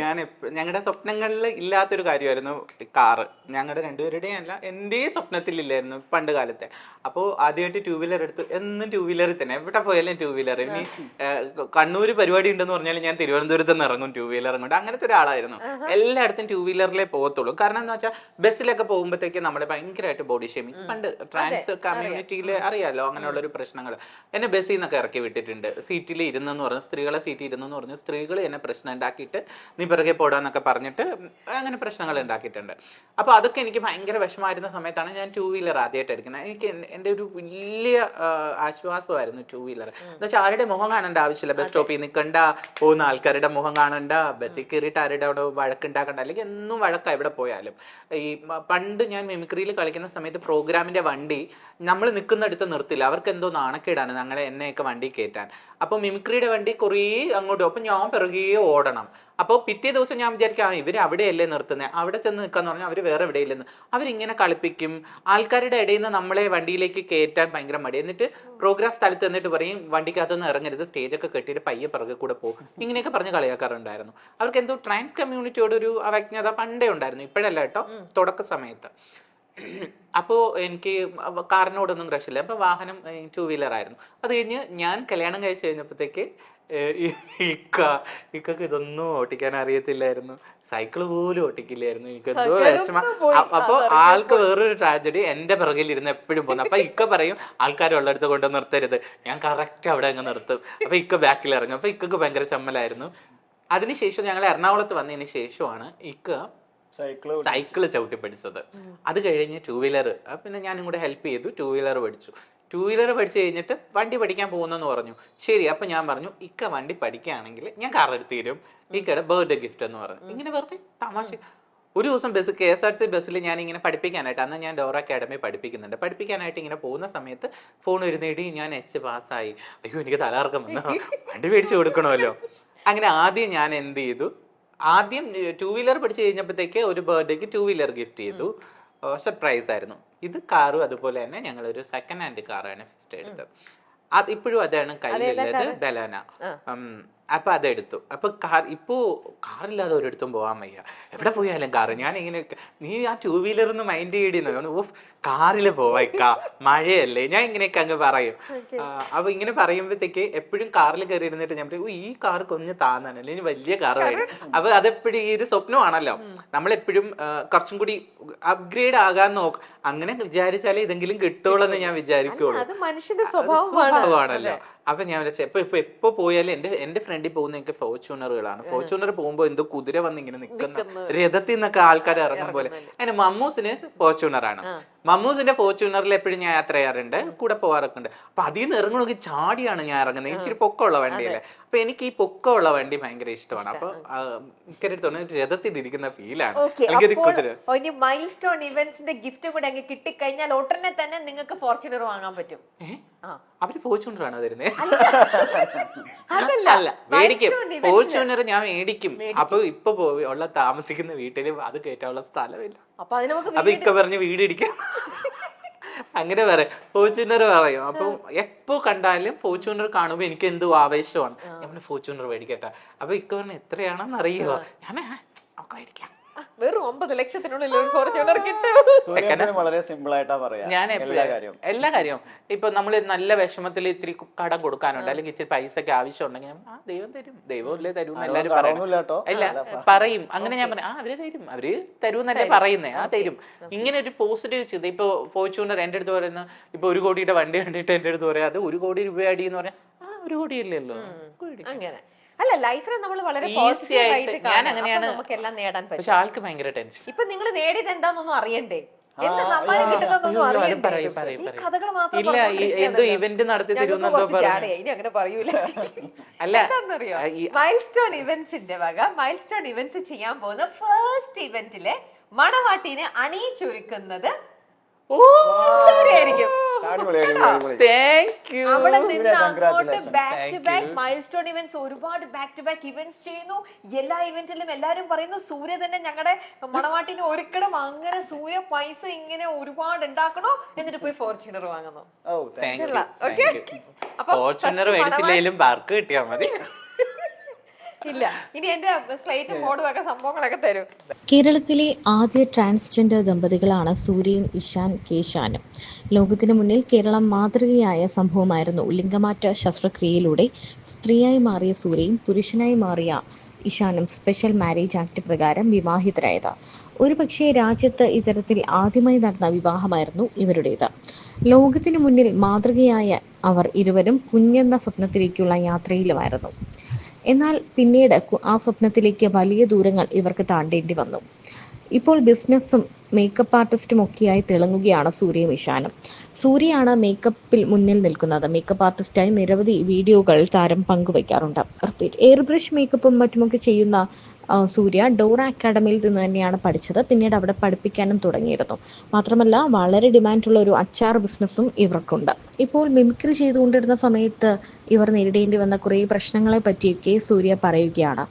ഞാൻ ഞങ്ങളുടെ സ്വപ്നങ്ങളിൽ ഇല്ലാത്തൊരു കാര്യമായിരുന്നു കാറ്. ഞങ്ങളുടെ രണ്ടുപേരുടെയും അല്ല, എന്റെയും സ്വപ്നത്തിലില്ലായിരുന്നു പണ്ട് കാലത്തെ. അപ്പോൾ ആദ്യമായിട്ട് ടൂ വീലർ എടുത്തു. എന്നും ടൂ വീലറിൽ തന്നെ, എവിടെ പോയാലും ടൂ വീലർ. ഇനി കണ്ണൂര് പരിപാടി ഉണ്ടെന്ന് പറഞ്ഞാൽ ഞാൻ തിരുവനന്തപുരത്ത് നിന്ന് ഇറങ്ങും ടൂ വീലർ കൊണ്ട്. അങ്ങനത്തെ ഒരാളായിരുന്നു. എല്ലായിടത്തും ടൂ വീലറിലേ പോകത്തുള്ളൂ. കാരണം എന്താ വെച്ചാൽ ബസ്സിലൊക്കെ പോകുമ്പോഴത്തേക്ക് നമ്മുടെ ഭയങ്കരമായിട്ട് ബോഡി ഷേമിങ്, പണ്ട് ട്രാൻസ് കമ്മ്യൂണിറ്റിയിൽ അറിയാലോ അങ്ങനെയുള്ള ഒരു പ്രശ്നങ്ങൾ. എന്നെ ബസ്സിൽ നിന്നൊക്കെ ഇറക്കി വിട്ടിട്ടുണ്ട്. സീറ്റിൽ ഇരുന്നെന്ന് പറഞ്ഞു, സ്ത്രീകളെ സീറ്റിൽ ഇരുന്നെന്ന് പറഞ്ഞു, സ്ത്രീകൾ എന്നെ പ്രശ്നം ഉണ്ടാക്കിയിട്ട് നീ പിറകെ പോടാന്നൊക്കെ പറഞ്ഞിട്ട് അങ്ങനെ പ്രശ്നങ്ങൾ ഉണ്ടാക്കിയിട്ടുണ്ട്. അപ്പൊ അതൊക്കെ എനിക്ക് ഭയങ്കര വിഷമായിരുന്ന സമയത്താണ് ഞാൻ ടൂ വീലർ ആദ്യമായിട്ട് എടുക്കുന്നത്. എനിക്ക് എൻ്റെ ഒരു വലിയ ആശ്വാസമായിരുന്നു ടൂ വീലർ. എന്ന് വെച്ചാൽ ആരുടെ മുഖം കാണേണ്ട ആവശ്യമില്ല. ബസ് സ്റ്റോപ്പിൽ നിൽക്കണ്ട, പോകുന്ന ആൾക്കാരുടെ മുഖം കാണണ്ട, ബസ്സിൽ കയറിയിട്ട് ആരുടെ അവിടെ വഴക്കുണ്ടാക്കണ്ട. അല്ലെങ്കിൽ എന്നും വഴക്ക എവിടെ പോയാലും. ഈ പണ്ട് ഞാൻ മിമിക്രിയിൽ കളിക്കുന്ന സമയത്ത് പ്രോഗ്രാമിന്റെ വണ്ടി നമ്മൾ നിൽക്കുന്നിടത്ത് നിർത്തില്ല. അവർക്ക് എന്തോ നാണക്കേടാണ് എന്നെയൊക്കെ വണ്ടി കയറ്റാൻ. അപ്പൊ മിമിക്രിയുടെ വണ്ടി കുറേ അങ്ങോട്ടും, അപ്പൊ ഞാൻ പിറകെ ഓടണം. അപ്പോൾ പിറ്റേ ദിവസം ഞാൻ വിചാരിക്കാം ഇവര് അവിടെയല്ലേ നിർത്തുന്നത്, അവിടെ ചെന്ന് നിൽക്കാന്ന് പറഞ്ഞാൽ അവർ വേറെ എവിടെയില്ലെന്ന്. അവരിങ്ങനെ കളിപ്പിക്കും. ആൾക്കാരുടെ ഇടയിൽ നിന്ന് നമ്മളെ വണ്ടിയിലേക്ക് കയറ്റാൻ ഭയങ്കര മടി. എന്നിട്ട് പ്രോഗ്രാം സ്ഥലത്ത് എന്നിട്ട് പറയും വണ്ടിക്കകത്തുനിന്ന് ഇറങ്ങരുത്, സ്റ്റേജൊക്കെ കെട്ടിയിട്ട് പയ്യെ പിറകെ കൂടെ പോകും. ഇങ്ങനെയൊക്കെ പറഞ്ഞ് കളിയാക്കാറുണ്ടായിരുന്നു. അവർക്ക് എന്തോ ട്രാൻസ് കമ്മ്യൂണിറ്റിയോട് ഒരു അവജ്ഞത പണ്ടേ ഉണ്ടായിരുന്നു, ഇപ്പോഴല്ല കേട്ടോ, തുടക്ക സമയത്ത്. അപ്പോൾ എനിക്ക് കാറിനോടൊന്നും ക്രഷില്ല. അപ്പൊ വാഹനം ടൂ വീലർ ആയിരുന്നു. അത് കഴിഞ്ഞ് ഞാൻ കല്യാണം കഴിച്ച് കഴിഞ്ഞപ്പോഴത്തേക്ക് ഇക്കക്ക് ഇതൊന്നും ഓട്ടിക്കാൻ അറിയത്തില്ലായിരുന്നു. സൈക്കിള് പോലും ഓട്ടിക്കില്ലായിരുന്നു. എനിക്ക് എന്തോ വിഷമ. അപ്പൊ ആൾക്ക് വേറൊരു ട്രാജഡി, എന്റെ പിറകിൽ ഇരുന്ന് എപ്പോഴും പോകുന്നു. അപ്പൊ ഇക്ക പറയും ആൾക്കാരുള്ളടുത്ത് കൊണ്ട് നിർത്തരുത്. ഞാൻ കറക്റ്റ് അവിടെ അങ്ങ് നിർത്തും. അപ്പൊ ഇക്ക ബാക്കിൽ ഇറങ്ങും. അപ്പൊ ഇക്കക്ക് ഭയങ്കര ചമ്മലായിരുന്നു. അതിനുശേഷം ഞങ്ങൾ എറണാകുളത്ത് വന്നതിന് ശേഷമാണ് ഇക്ക സൈക്കിള് ചവിട്ടി പഠിച്ചത്. അത് കഴിഞ്ഞ് ടൂ വീലർ, പിന്നെ ഞാനും കൂടെ ഹെൽപ്പ് ചെയ്തു. ടൂ വീലർ പഠിച്ചു. ടൂ വീലർ പഠിച്ചു കഴിഞ്ഞിട്ട് വണ്ടി പഠിക്കാൻ പോകുന്നെന്ന് പറഞ്ഞു. ശരി, അപ്പൊ ഞാൻ പറഞ്ഞു ഇക്ക വണ്ടി പഠിക്കുകയാണെങ്കിൽ ഞാൻ കാർ എടുത്ത് തരും, ഇക്കയുടെ ബർത്ത്ഡേ ഗിഫ്റ്റ് എന്ന് പറഞ്ഞു. ഇങ്ങനെ വെറുതെ തമാശ. ഒരു ദിവസം KSRTC ബസ്സിൽ ഞാൻ ഇങ്ങനെ പഠിപ്പിക്കാനായിട്ട്, അന്ന് ഞാൻ ഡോറ അക്കാഡമി പഠിപ്പിക്കുന്നുണ്ട്, പഠിപ്പിക്കാനായിട്ട് ഇങ്ങനെ പോകുന്ന സമയത്ത് ഫോൺ വരുന്നേടി ഞാൻ H പാസ്സായി. അയ്യോ എനിക്ക് തലകറക്കം വന്നു, വണ്ടി മേടിച്ചു കൊടുക്കണമല്ലോ. അങ്ങനെ ആദ്യം ഞാൻ എന്ത് ചെയ്തു, ആദ്യം ടൂ വീലർ പഠിച്ചു കഴിഞ്ഞപ്പോഴത്തേക്ക് ഒരു ബർത്ത്ഡേക്ക് ടൂ വീലർ ഗിഫ്റ്റ് ചെയ്തു. സർപ്രൈസ് ആയിരുന്നു. ഇത് കാറും അതുപോലെ തന്നെ ഞങ്ങളൊരു സെക്കൻഡ് ഹാൻഡ് കാറാണ് ഫസ്റ്റ് എടുത്തത്. അത് ഇപ്പോഴും അതാണ് കയ്യിലുള്ളത്, ബലാന. അപ്പൊ അതെടുത്തു. അപ്പൊ ഇപ്പോ കാറില്ലാതെ ഒരിടത്തും പോകാൻ വയ്യ. എവിടെ പോയാലും കാറ്. ഞാൻ ഇങ്ങനെ, നീ ആ ടൂ വീലറിന്ന് മൈൻഡ് ചെയ്യണമെന്ന്, ഓ കാറില് പോവാ, മഴയല്ലേ, ഞാൻ ഇങ്ങനെയൊക്കെ അങ്ങ് പറയും. അപ്പൊ ഇങ്ങനെ പറയുമ്പോഴത്തേക്ക് എപ്പോഴും കാറിൽ കയറി ഇരുന്നിട്ട് ഞാൻ പറയും ഈ കാർ കൊഞ്ഞ് താന്നാണ്, അല്ലെങ്കിൽ വലിയ കാർ വരും. അപ്പൊ അതെപ്പോഴും ഈ ഒരു സ്വപ്നമാണല്ലോ, നമ്മളെപ്പോഴും കുറച്ചും കൂടി അപ്ഗ്രേഡ് ആകാൻ നോക്കും. അങ്ങനെ വിചാരിച്ചാലേ ഇതെങ്കിലും കിട്ടുള്ളൂ എന്ന് ഞാൻ വിചാരിക്കുള്ളൂ. മനുഷ്യന്റെ സ്വഭാവമാണല്ലോ. അപ്പൊ ഞാൻ എപ്പോ പോയാലും എന്റെ ഫ്രണ്ടിൽ പോകുന്ന എനിക്ക് ഫോർച്യൂണറുകളാണ്. ഫോർച്യൂണർ പോകുമ്പോ എന്തോ കുതിര വന്ന് ഇങ്ങനെ നിൽക്കുന്ന രഥത്തിൽ നിന്നൊക്കെ ആൾക്കാർ ഇറങ്ങും പോലെ. അതിന് മമ്മൂസിന് ഫോർച്യൂണറാണ്. മമ്മൂസിന്റെ ഫോർച്യൂണറിൽ എപ്പോഴും ഞാൻ യാത്ര ചെയ്യാറുണ്ട്, കൂടെ പോകാറൊക്കെ ഉണ്ട്. അപ്പൊ അതിൽ നിന്ന് ഇറങ്ങണമെങ്കിൽ ചാടിയാണ് ഞാൻ ഇറങ്ങുന്നത്. ഇച്ചിരി പൊക്കമുള്ള വണ്ടിയല്ലേ. അപ്പൊ എനിക്ക് ഈ പൊക്കമുള്ള വണ്ടി ഭയങ്കര ഇഷ്ടമാണ്. അപ്പൊ എനിക്കൊരു രഥത്തിൽ ഇരിക്കുന്ന ഫീലാണ്. എനിക്കൊരു കുതിര. മൈൽ സ്റ്റോൺ ഇവന്റ്സിന്റെ ഗിഫ്റ്റ് കൂടെ അങ്ങ് കിട്ടിക്കഴിഞ്ഞാൽ ഉടനെ തന്നെ നിങ്ങൾക്ക് ഫോർച്യൂണർ വാങ്ങാൻ പറ്റും. അവര് ഫോർച്യൂണറാണ് തരുന്നത്? അല്ല, മേടിക്കും. ഫോർച്യൂണർ ഞാൻ മേടിക്കും. അപ്പൊ ഇപ്പൊ ഉള്ള താമസിക്കുന്ന വീട്ടില് അത് കയറ്റാനുള്ള സ്ഥലമില്ല. അപ്പൊ ഇക്ക പറഞ്ഞ് വീട് ഇടിക്കാം അങ്ങനെ പറയും, ഫോർച്യൂണർ പറയും. അപ്പൊ എപ്പോ കണ്ടാലും ഫോർച്യൂണർ കാണുമ്പോ എനിക്ക് എന്തോ ആവേശമാണ്. നമ്മൾ ഫോർച്യൂണർ മേടിക്കട്ടെ. അപ്പൊ ഇക്ക പറഞ്ഞ എത്രയാണെന്ന് അറിയുമോ? ഞാൻ മേടിക്കാം. വെറും 9 ലക്ഷത്തിനുള്ളിൽ ഫോർച്യൂണർ കിട്ടും. വളരെ സിമ്പിൾ ആയിട്ടാ പറയാ. ഞാൻ എല്ലാ കാര്യവും ഇപ്പൊ നമ്മള് നല്ല വിഷമത്തിൽ ഇത്തിരി കടം കൊടുക്കാനുണ്ട്, അല്ലെങ്കിൽ ഇച്ചിരി പൈസക്ക് ആവശ്യമുണ്ടെങ്കിൽ ദൈവം തരും, ദൈവമല്ലേ തരും എല്ലാരും പറയും. അങ്ങനെ ഞാൻ പറഞ്ഞു അവര് തരും, അവര് തരുമെന്നല്ലേ പറയുന്നേ, തരും. ഇങ്ങനെ ഒരു പോസിറ്റീവ് ചെയ്ത്. ഇപ്പൊ ഫോർച്യൂണർ എന്റെ അടുത്ത് പറയുന്ന, ഇപ്പൊ 1 കോടിയുടെ വണ്ടി കണ്ടിട്ട് എന്റെ അടുത്ത് പറയാം അത് 1 കോടി രൂപ അടി എന്ന് പറഞ്ഞാൽ 1 കോടിയല്ലല്ലോ. അങ്ങനെ അല്ല, ലൈഫിനെ നമ്മൾ വളരെ പോസിറ്റീവായിട്ട് നമുക്കെല്ലാം നേടാൻ പറ്റും. പക്ഷെ ആൾക്ക് ഭയങ്കര ടെൻഷൻ. ഇപ്പൊ നിങ്ങൾ നേടിയത് എന്താണെന്നൊന്നും അറിയണ്ടേ, എന്ത് സമ്മാനം കിട്ടുന്നൊന്നും അറിയണ്ടേ. ഈ കഥകൾ മാത്രം എന്തോ ഇവന്റ് നടത്തി ഇനി അങ്ങനെ പറയൂല. അല്ല, എന്താണെന്നറിയോ, മൈൽ സ്റ്റോൺ ഇവന്റ്സിന്റെ വക മൈൽ സ്റ്റോൺ ഇവന്റ്സ് ചെയ്യാൻ പോകുന്ന ഫസ്റ്റ് ഇവന്റിലെ മണവാട്ടിനെ അണിയിച്ചൊരുക്കുന്നത് അവിടെ നിന്ന് അങ്ങോട്ട് back to back milestone events, ഒരുപാട് ബാക്ക് ടു ബാക്ക് ഇവന്റ്സ് ചെയ്യുന്നു. എല്ലാ ഇവന്റിലും എല്ലാരും പറയുന്നു സൂര്യ തന്നെ ഞങ്ങളുടെ മണവാട്ടിനെ ഒരുക്കണം. അങ്ങനെ സൂര്യ പൈസ ഇങ്ങനെ ഒരുപാട് ഉണ്ടാക്കണോ, എന്നിട്ട് പോയി ഫോർച്യൂണർ വാങ്ങുന്നു. ഫോർച്യൂണർ മേടിച്ചില്ലെങ്കിലും ബാർക്ക് കിട്ടിയാൽ മതി. ഇല്ല, ഇനി എന്റെ സ്ലേറ്റും ബോർഡും ഒക്കെ സംഭവങ്ങളൊക്കെ തരും. കേരളത്തിലെ ആദ്യ ട്രാൻസ്ജെൻഡർ ദമ്പതികളാണ് സൂര്യയും ഇഷാൻ കേശാനും. ലോകത്തിനു മുന്നിൽ കേരളം മാതൃകയായ സംഭവമായിരുന്നു ലിംഗമാറ്റ ശസ്ത്രക്രിയയിലൂടെ സ്ത്രീയായി മാറിയ സൂര്യയും പുരുഷനായി മാറിയ ഇഷാനും സ്പെഷ്യൽ മാരേജ് ആക്ട് പ്രകാരം വിവാഹിതരായത്. ഒരുപക്ഷെ രാജ്യത്ത് ഇത്തരത്തിൽ ആദ്യമായി നടന്ന വിവാഹമായിരുന്നു ഇവരുടേത്. ലോകത്തിനു മുന്നിൽ മാതൃകയായ അവർ ഇരുവരും കുഞ്ഞെന്ന സ്വപ്നത്തിലേക്കുള്ള യാത്രയിലുമായിരുന്നു. എന്നാൽ പിന്നീട് ആ സ്വപ്നത്തിലേക്ക് വലിയ ദൂരങ്ങൾ ഇവർക്ക് താണ്ടേണ്ടി വന്നു. ഇപ്പോൾ ബിസിനസ്സും മേക്കപ്പ് ആർട്ടിസ്റ്റും ഒക്കെയായി തിളങ്ങുകയാണ് സൂര്യയും ഇഷാനും. സൂര്യയാണ് മേക്കപ്പിൽ മുന്നിൽ നിൽക്കുന്നത്. മേക്കപ്പ് ആർട്ടിസ്റ്റായി നിരവധി വീഡിയോകൾ താരം പങ്കുവയ്ക്കാറുണ്ട്. എയർ ബ്രഷ് മേക്കപ്പും മറ്റുമൊക്കെ ചെയ്യുന്ന സൂര്യ ഡോറ അക്കാഡമിയിൽ നിന്ന് തന്നെയാണ് പഠിച്ചത്. പിന്നീട് അവിടെ പഠിപ്പിക്കാനും തുടങ്ങിയിരുന്നു. മാത്രമല്ല വളരെ ഡിമാൻഡുള്ള ഒരു അച്ചാർ ബിസിനസ്സും ഇവർക്കുണ്ട്. ഇപ്പോൾ മിമിക്രി ചെയ്തുകൊണ്ടിരുന്ന സമയത്ത് ഇവർ നേരിടേണ്ടി വന്ന കുറേ പ്രശ്നങ്ങളെ പറ്റിയൊക്കെ സൂര്യ പറയുകയാണ്.